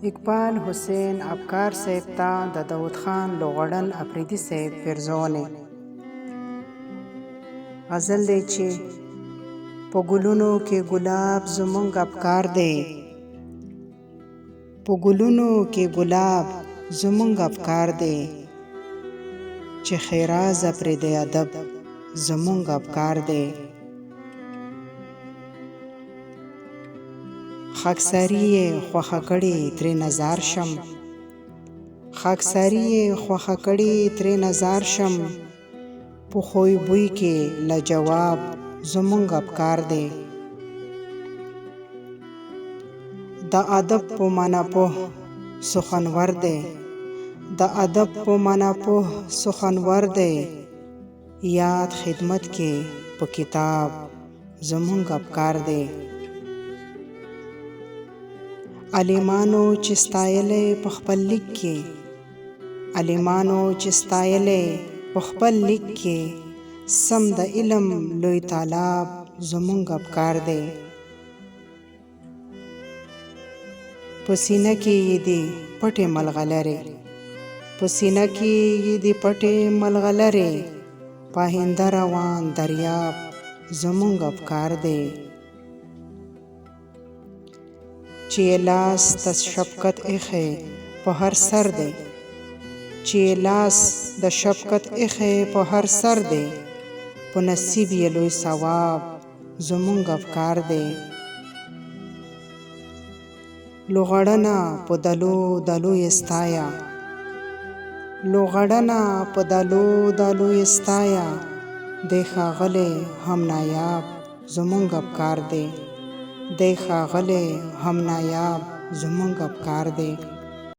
اقبال حسین افکار صاحب ته د داود خان لوغړن افریدي صاحب فرزونه غزل دی چې په ګلونو کې ګلاب زمونږ افکار دی، په ګلونو کې ګلاب زمونږ افکار دی، چې خیراز پرې د ادب زمونږ افکار دی. خاکساري یې خوښه کړې ترې نظار شم، خاکساري یې خوښه کړې ترې نظار شم، په خوی بوی کې لجواب زمونږ افکار دی. د ادب په معنا پوه سخنور دی، د ادب په معنا پوه سخنور دی، یاد خدمت کې په کتاب زمونږ افکار دی. عالمانو چې ستایلې په خپل لیک کې، عالمانو چې ستایلې په خپل لیک کې، سم د علم لوی طالب زمونږ افکار دی. په سینه کې یې دي پټې ملغلرې، په سینه کې یې دي پټې ملغلرې، په هنده روان دریاب زمونږ افکار دی. چې لاس د شفقت ایښی په هر سر دی، چې لاس د شفقت ایښی په هر سر دی، په نصیب یې لوی ثواب زمونږ افکار دی. لوغړنه په دلو دلو یې ستایه، لوغړنه په دلو دلو یې ستایه، دی ښاغلی هم نایاب زمونږ افکار دی، دی ښاغلی هم نایاب زمونږ افکار دی.